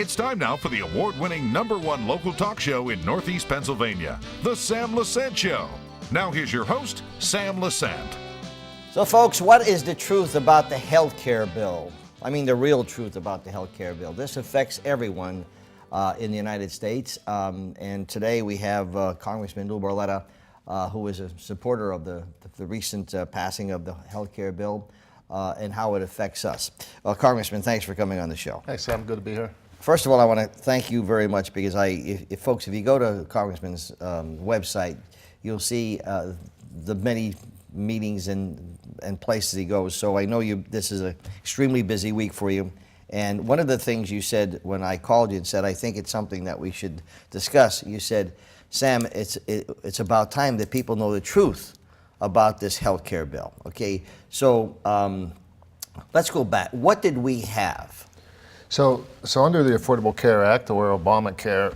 It's time now for the award-winning #1 local talk show in Northeast Pennsylvania, The Sam Lesante Show. Now here's your host, Sam Lesante. So folks, what is the truth about the health care bill? I mean the real truth about the health care bill. This affects everyone in the United States. And today we have Congressman Lou Barletta, who is a supporter of the recent passing of the health care bill and how it affects us. Congressman, thanks for coming on the show. Hey, Sam, good to be here. First of all, I want to thank you very much because if you go to Congressman's website, you'll see the many meetings and places he goes. So I know this is an extremely busy week for you. And one of the things you said when I called you and said, I think it's something that we should discuss, you said, Sam, it's about time that people know the truth about this health care bill. Okay, so let's go back. What did we have? So under the Affordable Care Act, or Obamacare,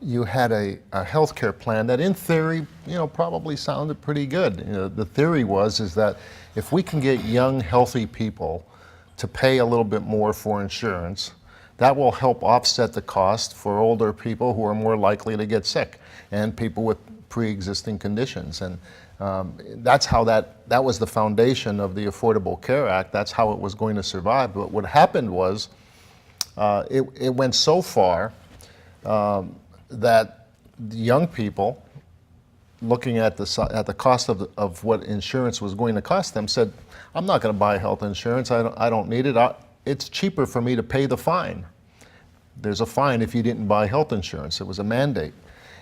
you had a health care plan that in theory, probably sounded pretty good. The theory is that if we can get young, healthy people to pay a little bit more for insurance, that will help offset the cost for older people who are more likely to get sick and people with pre-existing conditions. And that's how that was the foundation of the Affordable Care Act. That's how it was going to survive. But what happened was, it went so far that the young people, looking at the cost of what insurance was going to cost them, said, "I'm not going to buy health insurance. I don't need it. It's cheaper for me to pay the fine." There's a fine if you didn't buy health insurance. It was a mandate,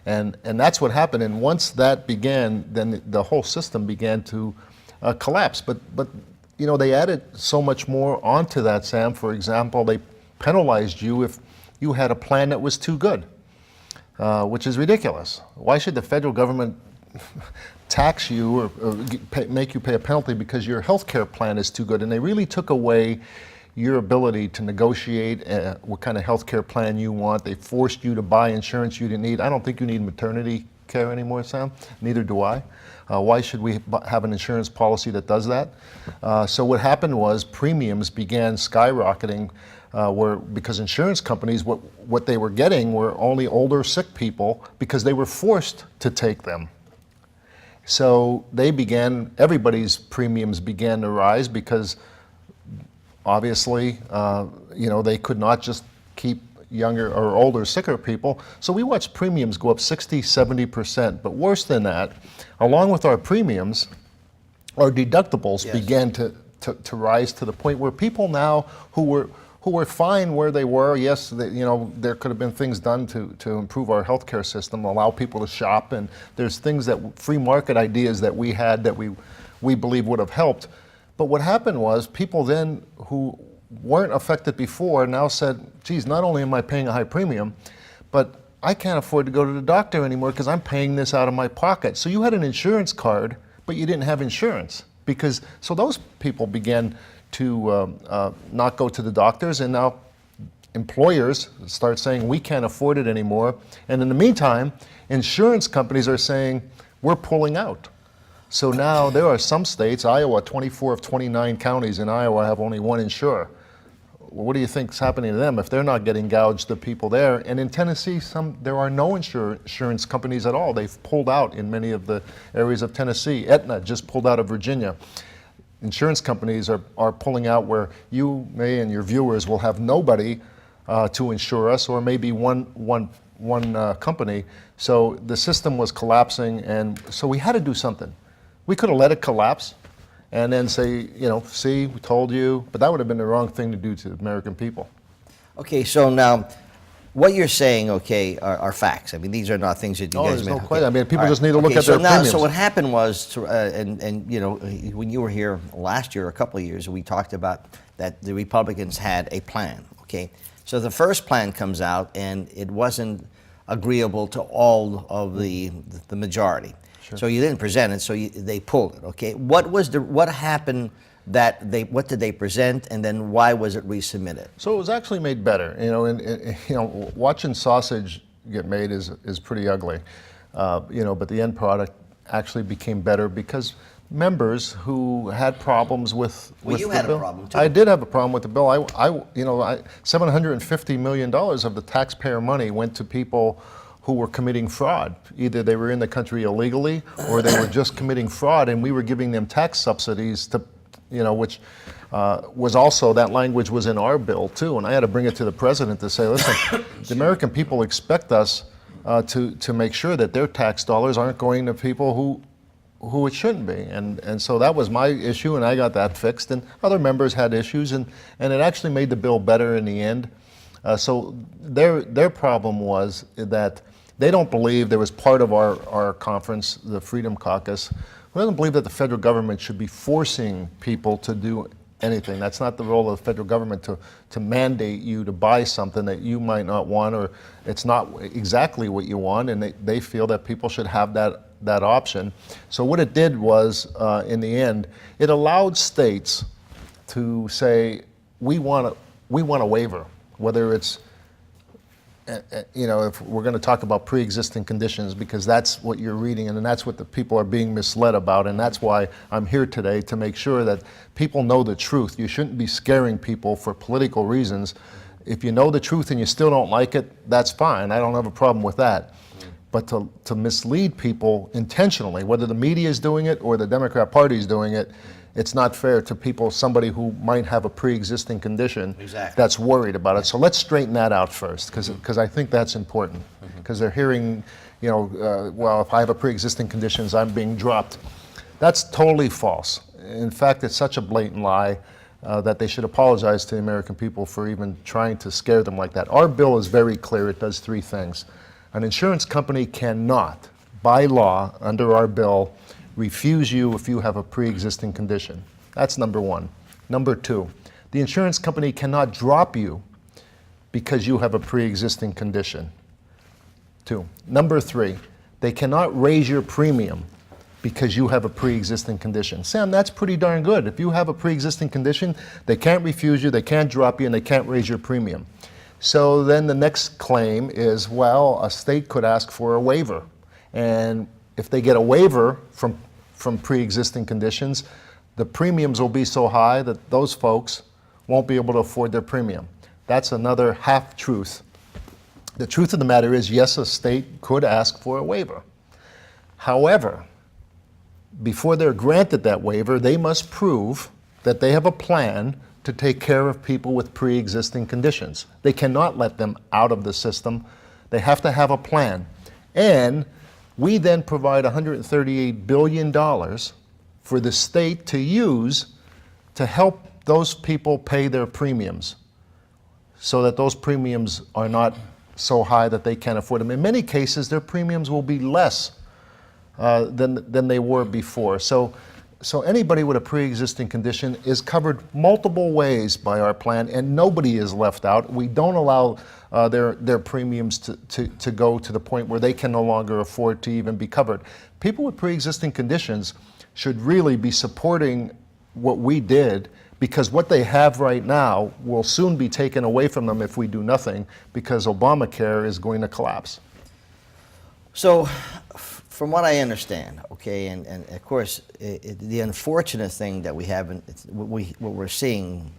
and that's what happened. And once that began, then the whole system began to collapse. But they added so much more onto that, Sam. For example, they penalized you if you had a plan that was too good, which is ridiculous. Why should the federal government tax you or make you pay a penalty because your health care plan is too good? And they really took away your ability to negotiate what kind of health care plan you want. They forced you to buy insurance you didn't need. I don't think you need maternity care anymore, Sam. Neither do I. Why should we have an insurance policy that does that? So what happened was premiums began skyrocketing because insurance companies, what they were getting were only older, sick people because they were forced to take them. So everybody's premiums began to rise because obviously, they could not just keep younger or older, sicker people. So we watched premiums go up 60, 70%. But worse than that, along with our premiums, our deductibles began to rise to the point where people now who were fine where they were. Yes, there could have been things done to improve our healthcare system, allow people to shop, and there's things that free market ideas that we had that we believe would have helped. But what happened was people then who weren't affected before now said, geez, not only am I paying a high premium, but I can't afford to go to the doctor anymore because I'm paying this out of my pocket. So you had an insurance card, but you didn't have insurance. So those people began to not go to the doctors, and now employers start saying we can't afford it anymore. And in the meantime, insurance companies are saying we're pulling out. So now there are some states, Iowa, 24 of 29 counties in Iowa have only one insurer. What do you think is happening to them if they're not getting gouged, the people there? And in Tennessee, there are no insurance companies at all. They've pulled out in many of the areas of Tennessee. Aetna just pulled out of Virginia. Insurance companies are pulling out where you may and your viewers will have nobody to insure us, or maybe one company. So the system was collapsing, and so we had to do something. We could have let it collapse and then say, see, we told you, but that would have been the wrong thing to do to the American people. Okay, so now what you're saying, are facts. I mean, these are not things that you guys there's made. No question. I mean, people just need to look at their premiums. So what happened was, when you were here last year, a couple of years, we talked about that the Republicans had a plan, okay? So the first plan comes out, and it wasn't agreeable to all of the majority. Sure. So you didn't present it, so they pulled it, okay? What happened what did they present, and then why was it resubmitted? So it was actually made better. Watching sausage get made is pretty ugly, but the end product actually became better because members who had problems with Well, you the had a bill. problem, too. I did have a problem with the bill. $750 million of the taxpayer money went to people who were committing fraud. Either they were in the country illegally or they were just committing fraud, and we were giving them tax subsidies to, which was also, that language was in our bill too. And I had to bring it to the president to say, listen, the American people expect us to make sure that their tax dollars aren't going to people who it shouldn't be. And so that was my issue, and I got that fixed. And other members had issues, and it actually made the bill better in the end. So their problem was that they don't believe, there was part of our conference, the Freedom Caucus, who doesn't believe that the federal government should be forcing people to do anything. That's not the role of the federal government to mandate you to buy something that you might not want, or it's not exactly what you want, and they feel that people should have that option. So what it did was, in the end, it allowed states to say, we want a waiver, whether it's, if we're going to talk about pre-existing conditions, because that's what you're reading and that's what the people are being misled about, and that's why I'm here today, to make sure that people know the truth. You shouldn't be scaring people for political reasons. If you know the truth and you still don't like it, that's fine. I don't have a problem with that. But to mislead people intentionally, whether the media is doing it or the Democrat Party is doing it, it's not fair to people, somebody who might have a pre-existing condition that's worried about it. So let's straighten that out first, because I think that's important. Because they're hearing, well, if I have a pre-existing condition, I'm being dropped. That's totally false. In fact, it's such a blatant lie that they should apologize to the American people for even trying to scare them like that. Our bill is very clear. It does three things. An insurance company cannot, by law, under our bill, refuse you if you have a pre-existing condition. That's number one. Number two, the insurance company cannot drop you because you have a pre-existing condition. Two. Number three, they cannot raise your premium because you have a pre-existing condition. Sam, that's pretty darn good. If you have a pre-existing condition, they can't refuse you, they can't drop you, and they can't raise your premium. So then the next claim is, well, a state could ask for a waiver. And if they get a waiver from pre-existing conditions, the premiums will be so high that those folks won't be able to afford their premium. That's another half-truth. The truth of the matter is, yes, a state could ask for a waiver. However, before they're granted that waiver, they must prove that they have a plan to take care of people with pre-existing conditions. They cannot let them out of the system. They have to have a plan. And we then provide $138 billion for the state to use to help those people pay their premiums, so that those premiums are not so high that they can't afford them. In many cases, their premiums will be less than they were before. So anybody with a pre-existing condition is covered multiple ways by our plan, and nobody is left out. We don't allow their premiums to go to the point where they can no longer afford to even be covered. People with pre-existing conditions should really be supporting what we did, because what they have right now will soon be taken away from them if we do nothing, because Obamacare is going to collapse. So, from what I understand, okay, and of course, the unfortunate thing that we have, what we're seeing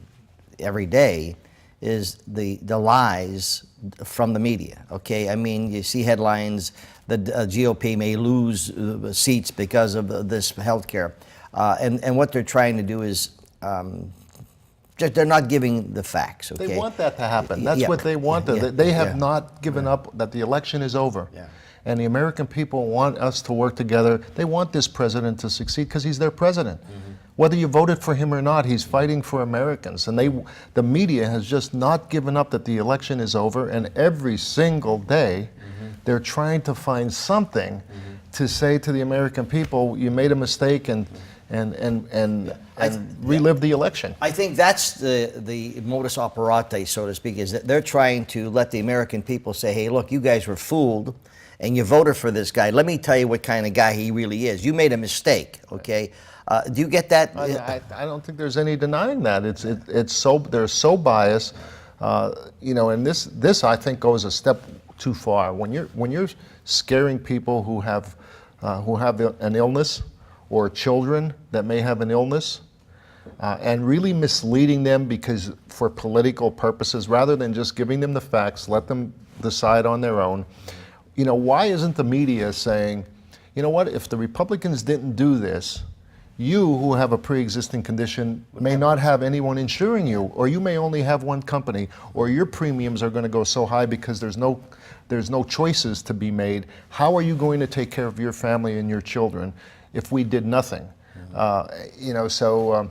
every day, is the lies from the media, okay? I mean, you see headlines, the GOP may lose seats because of this health care. And what they're trying to do is, they're not giving the facts, okay? They want that to happen. That's what they want. They have not given up that the election is over. Yeah. And the American people want us to work together. They want this president to succeed because he's their president. Mm-hmm. Whether you voted for him or not, he's fighting for Americans. And the media has just not given up that the election is over. And every single day, they're trying to find something to say to the American people, you made a mistake, and relive the election. I think that's the modus operandi, so to speak, is that they're trying to let the American people say, hey, look, you guys were fooled and you voted for this guy. Let me tell you what kind of guy he really is. You made a mistake, okay? Do you get that? I don't think there's any denying that. They're so biased, and this I think goes a step too far. When you're scaring people who have an illness, or children that may have an illness, and really misleading them because for political purposes, rather than just giving them the facts, let them decide on their own. You know, why isn't the media saying, you know what, if the Republicans didn't do this, you who have a pre-existing condition may not have anyone insuring you, or you may only have one company, or your premiums are going to go so high because there's no choices to be made. How are you going to take care of your family and your children if we did nothing? You know, so,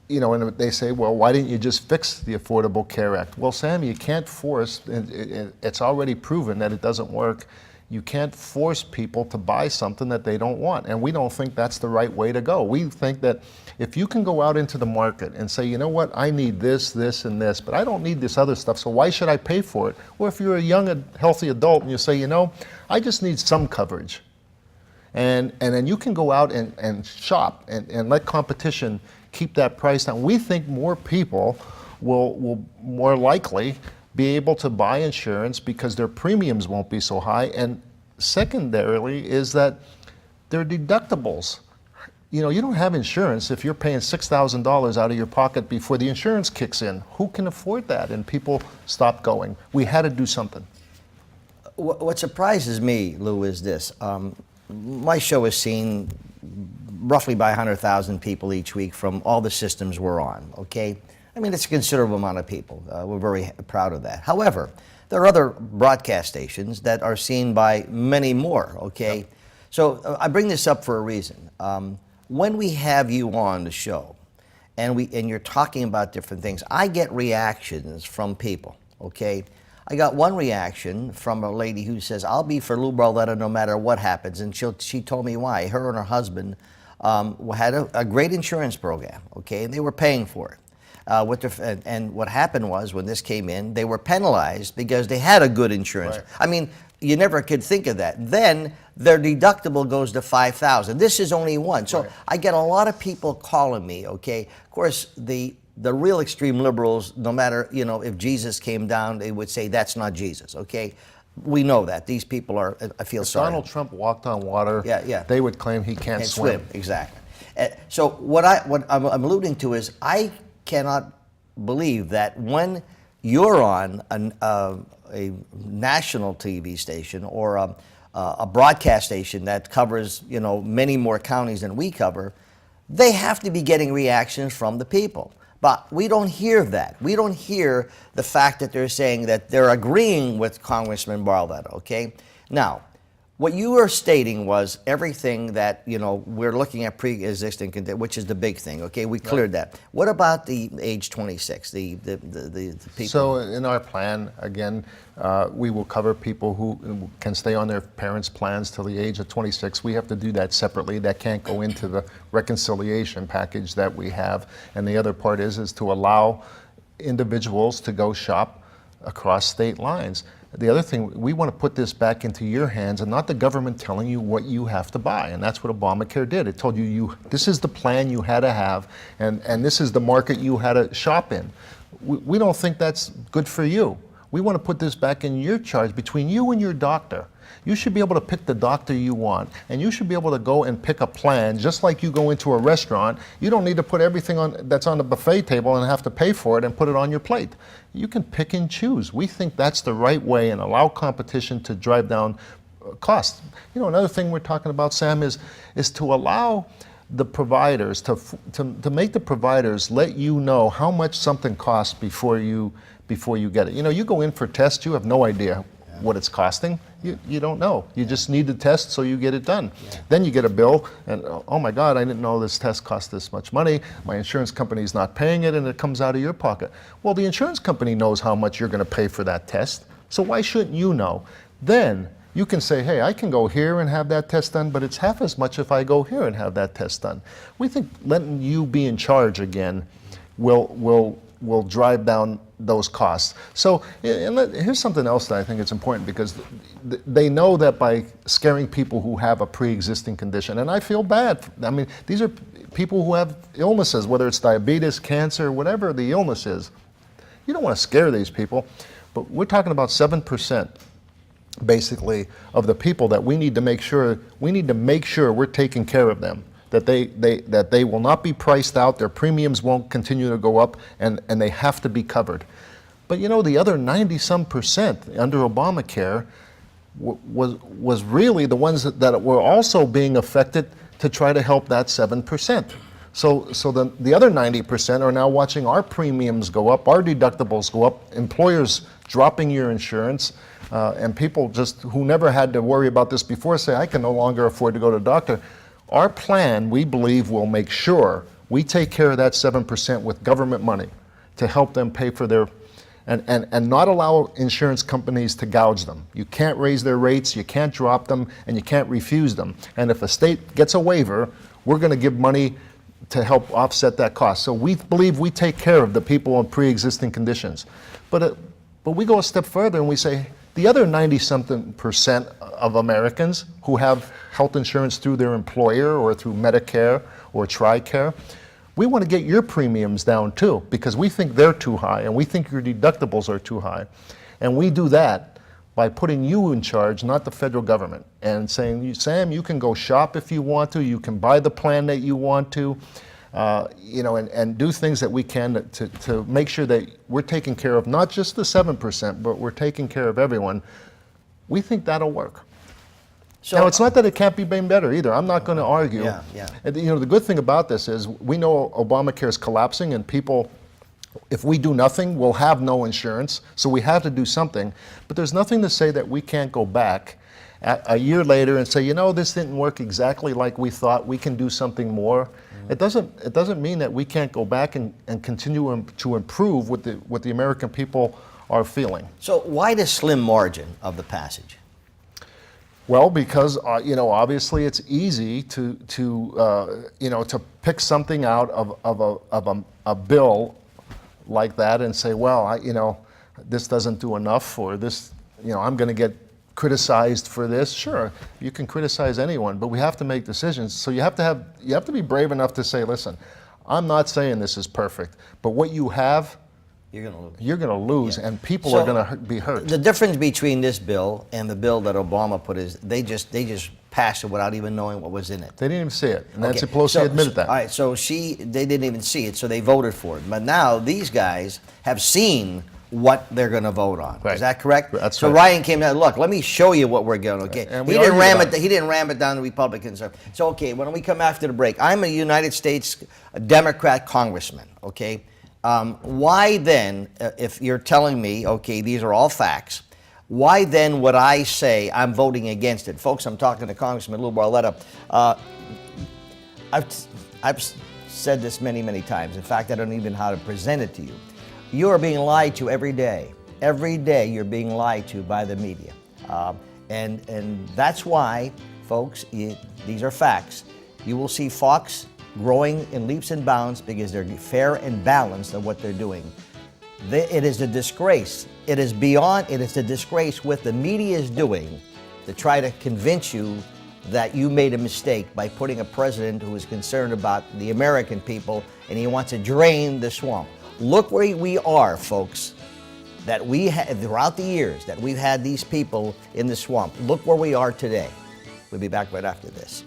you know, and they say, well, why didn't you just fix the Affordable Care Act? Well, Sam, you can't force, it's already proven that it doesn't work. You can't force people to buy something that they don't want. And we don't think that's the right way to go. We think that if you can go out into the market and say, you know what, I need this, this, and this, but I don't need this other stuff, so why should I pay for it? Or if you're a young, healthy adult and you say, you know, I just need some coverage. And then you can go out and shop and let competition keep that price down. We think more people will more likely be able to buy insurance because their premiums won't be so high. And secondarily is that their deductibles. You know, you don't have insurance if you're paying $6,000 out of your pocket before the insurance kicks in. Who can afford that? And people stop going. We had to do something. What surprises me, Lou, is this. My show is seen roughly by 100,000 people each week from all the systems we're on, okay? I mean, it's a considerable amount of people. We're very proud of that. However, there are other broadcast stations that are seen by many more, okay? Yep. So I bring this up for a reason. When we have you on the show and you're talking about different things, I get reactions from people, okay? I got one reaction from a lady who says, I'll be for Lou Barletta no matter what happens, and she told me why. Her and her husband had a great insurance program, okay, and they were paying for it. And what happened was, when this came in, they were penalized because they had a good insurance. Right. I mean, you never could think of that. Then their deductible goes to $5,000. This is only one. So right. I get a lot of people calling me, okay? Of course, the real extreme liberals, no matter, you know, if Jesus came down, they would say that's not Jesus, okay? We know that. These people are, I feel sorry. Donald Trump walked on water, they would claim he can't swim. Exactly. So what I'm alluding to is I cannot believe that when you're on a national TV station or a broadcast station that covers, you know, many more counties than we cover, they have to be getting reactions from the people. But we don't hear that. We don't hear the fact that they're saying that they're agreeing with Congressman Barletta, okay? Now, what you were stating was everything that, you know, we're looking at pre-existing condition, which is the big thing, okay? We cleared that. What about the age 26, the people? So in our plan, again, we will cover people who can stay on their parents' plans till the age of 26. We have to do that separately. That can't go into the reconciliation package that we have. And the other part is to allow individuals to go shop across state lines. The other thing, we want to put this back into your hands and not the government telling you what you have to buy. And that's what Obamacare did. It told you, this is the plan you had to have, and this is the market you had to shop in. We don't think that's good for you. We want to put this back in your charge between you and your doctor. You should be able to pick the doctor you want, and you should be able to go and pick a plan just like you go into a restaurant. You don't need to put everything on that's on the buffet table and have to pay for it and put it on your plate. You can pick and choose. We think that's the right way and allow competition to drive down costs. You know, another thing we're talking about, Sam, is to allow the providers to make the providers let you know how much something costs before you get it. You know, you go in for tests, you have no idea what it's costing. You don't know. You just need the test, so you get it done. Yeah. Then you get a bill, and oh my God, I didn't know this test cost this much money. My insurance company's not paying it, and it comes out of your pocket. Well, the insurance company knows how much you're going to pay for that test, so why shouldn't you know? Then you can say, hey, I can go here and have that test done, but it's half as much if I go here and have that test done. We think letting you be in charge again will drive down those costs. So here's something else that I think is important, because they know that by scaring people who have a pre-existing condition, and I feel bad. I mean, these are people who have illnesses, whether it's diabetes, cancer, whatever the illness is. You don't want to scare these people, but we're talking about 7% basically of the people that we need to make sure we're taking care of them. that they will not be priced out, their premiums won't continue to go up, and they have to be covered. But you know, the other 90-some% under Obamacare was really the ones that were also being affected to try to help that 7%. So the other 90% are now watching our premiums go up, our deductibles go up, employers dropping your insurance, and people just who never had to worry about this before say, I can no longer afford to go to the doctor. Our plan, we believe, will make sure we take care of that 7% with government money to help them pay for their, and not allow insurance companies to gouge them. You can't raise their rates, you can't drop them, and you can't refuse them. And if a state gets a waiver, we're going to give money to help offset that cost. So we believe we take care of the people on pre-existing conditions. But we go a step further and we say, the other 90-something% of Americans who have health insurance through their employer or through Medicare or TRICARE, we want to get your premiums down too, because we think they're too high and we think your deductibles are too high. And we do that by putting you in charge, not the federal government, and saying, Sam, you can go shop if you want to, you can buy the plan that you want to, and do things that we can to make sure that we're taking care of not just the 7%, but we're taking care of everyone. We think that'll work. So, now, it's not that it can't be made better either. I'm not going to argue. Yeah, yeah. And, the good thing about this is we know Obamacare is collapsing, and people, if we do nothing, we'll have no insurance. So we have to do something. But there's nothing to say that we can't go back a year later and say, this didn't work exactly like we thought. We can do something more. It doesn't mean that we can't go back and continue to improve what the American people are feeling. So why the slim margin of the passage? Well, because obviously it's easy to pick something out of a bill like that and say, well, this doesn't do enough, or this, I'm going to get criticized for this. Sure, you can criticize anyone, but we have to make decisions. So you have to be brave enough to say, listen, I'm not saying this is perfect, but what you have, you're going to lose, and people are going to be hurt. The difference between this bill and the bill that Obama put is they just passed it without even knowing what was in it. They didn't even see it, and Nancy Pelosi admitted that. All right, so they didn't even see it, so they voted for it. But now these guys have seen what they're going to vote on. Right. Is that correct? That's so right. Ryan came down. Look, let me show you what we're going to get. And he didn't ram it down the Republicans. So okay, when we come after the break, I'm a United States Democrat congressman. Okay, why then, if you're telling me, okay, these are all facts, why then would I say I'm voting against it, folks? I'm talking to Congressman Lou Barletta. I've said this many times. In fact, I don't even know how to present it to you. You are being lied to every day. Every day you're being lied to by the media. And that's why, folks, these are facts. You will see Fox growing in leaps and bounds because they're fair and balanced of what they're doing. It is a disgrace. It is a disgrace what the media is doing to try to convince you that you made a mistake by putting a president who is concerned about the American people and he wants to drain the swamp. Look where we are, folks, that we had throughout the years that we've had these people in the swamp. Look where we are today. We'll be back right after this.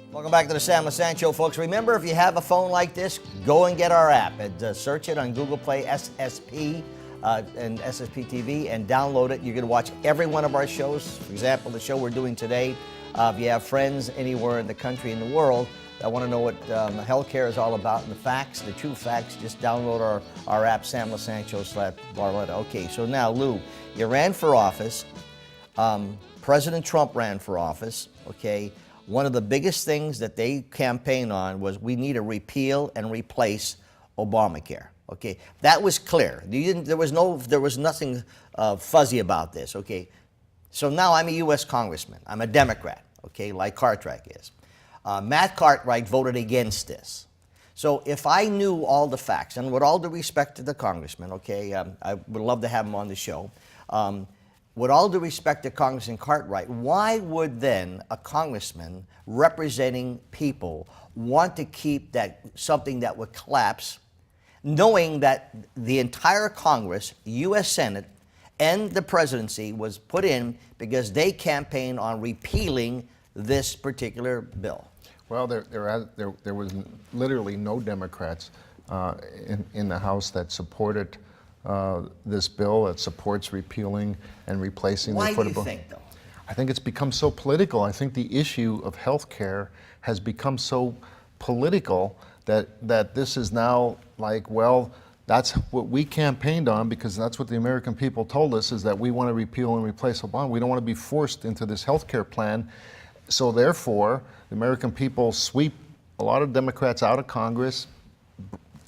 Welcome back to the Sam Lesante Show, folks. Remember, if you have a phone like this, go and get our app and search it on Google Play, SSP and SSP TV, and download it. You're going to watch every one of our shows. For example, the show we're doing today. If you have friends anywhere in the country, in the world, that want to know what healthcare is all about and the facts, the true facts, just download our app, Sam Lesante/Barletta. Okay, so now, Lou, you ran for office. President Trump ran for office, okay? One of the biggest things that they campaigned on was we need to repeal and replace Obamacare. Okay, that was clear. There was nothing fuzzy about this. Okay, so now I'm a U.S. congressman. I'm a Democrat. Okay, like Cartwright is. Matt Cartwright voted against this. So if I knew all the facts, and with all due respect to the congressman, okay, I would love to have him on the show. With all due respect to Congressman Cartwright, why would then a congressman representing people want to keep something that would collapse, knowing that the entire Congress, U.S. Senate, and the presidency was put in because they campaigned on repealing this particular bill. Well, there was literally no Democrats in the House that supported this bill, that supports repealing and replacing the Affordable. Why do you think, though? I think it's become so political. I think the issue of health care has become so political that this is now like, well, that's what we campaigned on because that's what the American people told us, is that we want to repeal and replace Obama. We don't want to be forced into this health care plan. So therefore, the American people sweep a lot of Democrats out of Congress.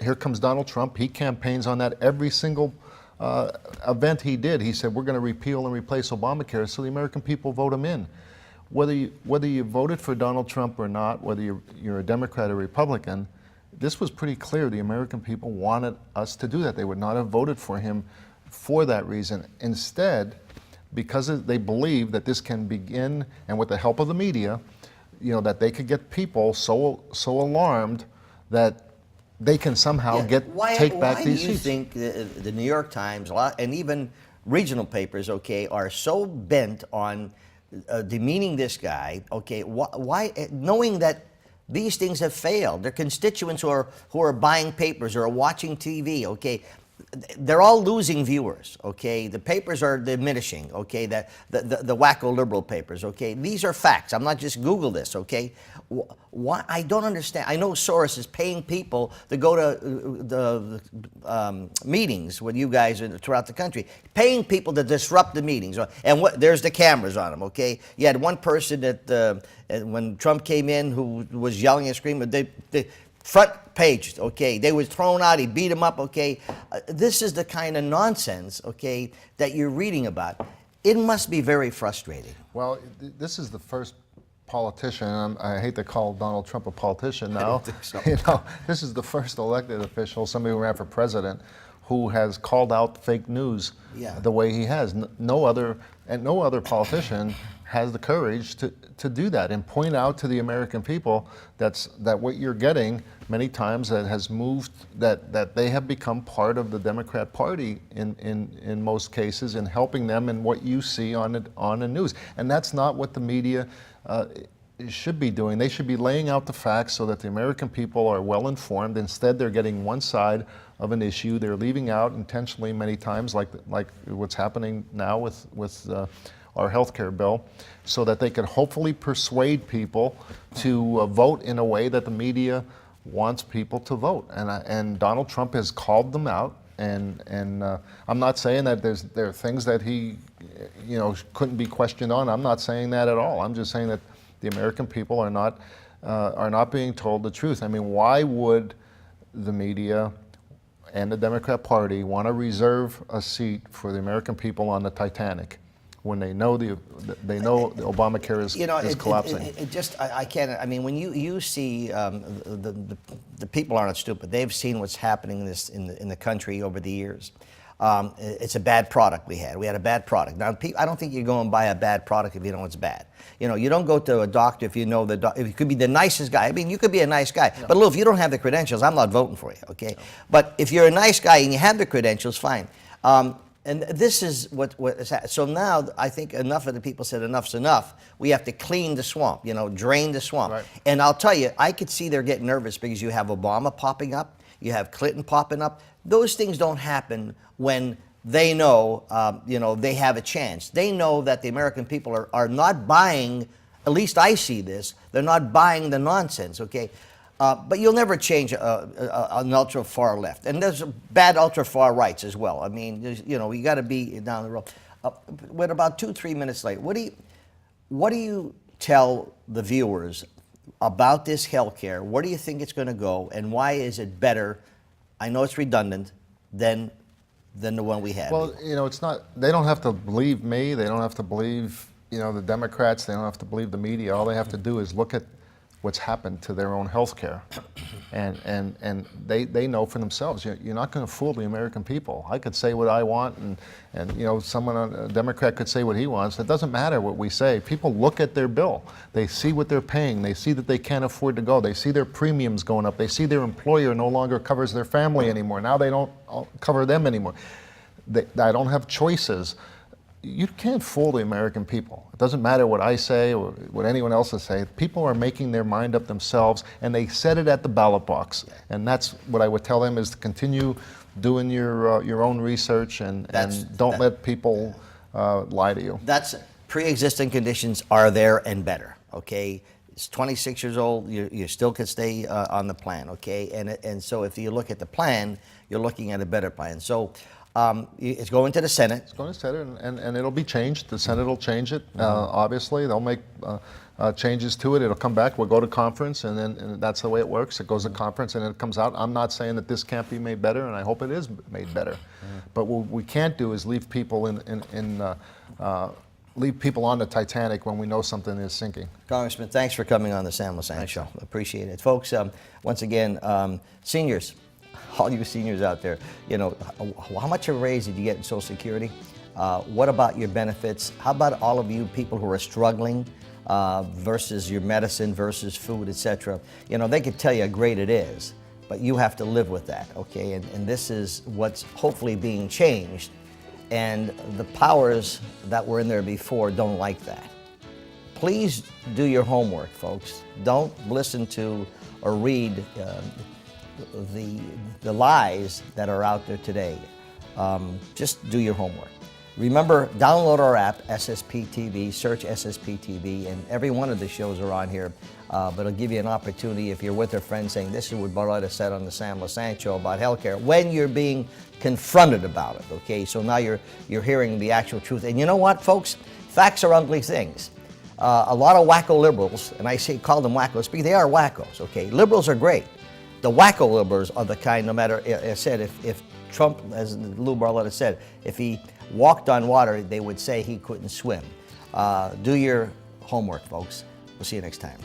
Here comes Donald Trump. He campaigns on that every single event he did. He said, we're going to repeal and replace Obamacare, so the American people vote him in. Whether you voted for Donald Trump or not, whether you're a Democrat or Republican, this was pretty clear. The American people wanted us to do that. They would not have voted for him for that reason. Instead, because they believe that this can begin, and with the help of the media, that they could get people so alarmed that they can somehow take back these seats. Why do you think the New York Times and even regional papers, are so bent on demeaning this guy? Why, knowing that these things have failed? Their constituents who are buying papers or are watching TV, they're all losing viewers, The papers are diminishing, the wacko liberal papers, These are facts. I'm not just Google this, Why? I don't understand. I know Soros is paying people to go to the meetings with you guys throughout the country, paying people to disrupt the meetings. And there's the cameras on them, You had one person that, when Trump came in, who was yelling and screaming, they front page, they were thrown out, he beat him up, This is the kind of nonsense, that you're reading about. It must be very frustrating. Well, this is the first politician, and I hate to call Donald Trump a politician now. I don't think so. This is the first elected official, somebody who ran for president, who has called out fake news the way he has. No other politician has the courage to do that and point out to the American people that what you're getting many times that has moved, that they have become part of the Democrat Party in most cases, in helping them in what you see on the news. And that's not what the media should be doing. They should be laying out the facts so that the American people are well informed. Instead, they're getting one side of an issue. They're leaving out intentionally many times, like what's happening now with our health care bill, so that they can hopefully persuade people to vote in a way that the media wants people to vote. And Donald Trump has called them out. And I'm not saying that there are things that he couldn't be questioned on. I'm not saying that at all. I'm just saying that the American people are not being told the truth. I mean, why would the media and the Democrat Party want to reserve a seat for the American people on the Titanic when they know the Obamacare is collapsing? I can't. I mean, when you see the people aren't stupid. They've seen what's happening in the country over the years. It's a bad product we had. We had a bad product. Now, I don't think you go and buy a bad product if you know it's bad. You don't go to a doctor if you know if you could be the nicest guy. I mean, you could be a nice guy, but Lou, if you don't have the credentials, I'm not voting for you. No. But if you're a nice guy and you have the credentials, fine. And this is what is happening. So now I think enough of the people said enough's enough. We have to clean the swamp, drain the swamp. Right. And I'll tell you, I could see they're getting nervous because you have Obama popping up, you have Clinton popping up. Those things don't happen when they know, they have a chance. They know that the American people are not buying, at least I see this, they're not buying the nonsense, But you'll never change an ultra far left, and there's bad ultra far rights as well. I mean, you got to be down the road. We're about 2-3 minutes late. What do you tell the viewers about this health care? Where do you think it's going to go, and why is it better? I know it's redundant than the one we had. Well, it's not. They don't have to believe me. They don't have to believe the Democrats. They don't have to believe the media. All they have to do is look at what's happened to their own health care. And they know for themselves. You're not going to fool the American people. I could say what I want, and someone, a Democrat could say what he wants. It doesn't matter what we say. People look at their bill. They see what they're paying. They see that they can't afford to go. They see their premiums going up. They see their employer no longer covers their family anymore. Now they don't cover them anymore. I don't have choices. You can't fool the American people. It doesn't matter what I say or what anyone else is saying. People are making their mind up themselves, and they said it at the ballot box. And that's what I would tell them, is to continue doing your own research and don't let people lie to you. That's pre-existing conditions are there and better. Okay, it's 26 years old. You still can stay on the plan. Okay, and so if you look at the plan, you're looking at a better plan. So. It's going to the Senate. It's going to the Senate, and it'll be changed. The Senate will change it. Obviously, they'll make changes to it. It'll come back. We'll go to conference, and that's the way it works. It goes to conference, and it comes out. I'm not saying that this can't be made better, and I hope it is made better. But what we can't do is leave people leave people on the Titanic when we know something is sinking. Congressman, thanks for coming on the Sam Lesante Show. Appreciate it, folks. Once again, seniors. All you seniors out there, you know, how much of a raise did you get in Social Security? What about your benefits? How about all of you people who are struggling versus your medicine versus food, etc.? You know, they could tell you how great it is, but you have to live with that, okay? And this is what's hopefully being changed. And the powers that were in there before don't like that. Please do your homework, folks. Don't listen to or read the lies that are out there today. Just do your homework. Remember, download our app, SSP TV, search SSP TV, and every one of the shows are on here. But it'll give you an opportunity if you're with a friend saying, this is what Barletta said on the Sam Lesante Show about healthcare, when you're being confronted about it, okay? So now you're hearing the actual truth. And you know what, folks? Facts are ugly things. A lot of wacko liberals, and I call them wackos because they are wackos, okay? Liberals are great. The wacko liberals are the kind, no matter, I said, if Trump, as Lou Barletta said, if he walked on water, they would say he couldn't swim. Do your homework, folks. We'll see you next time.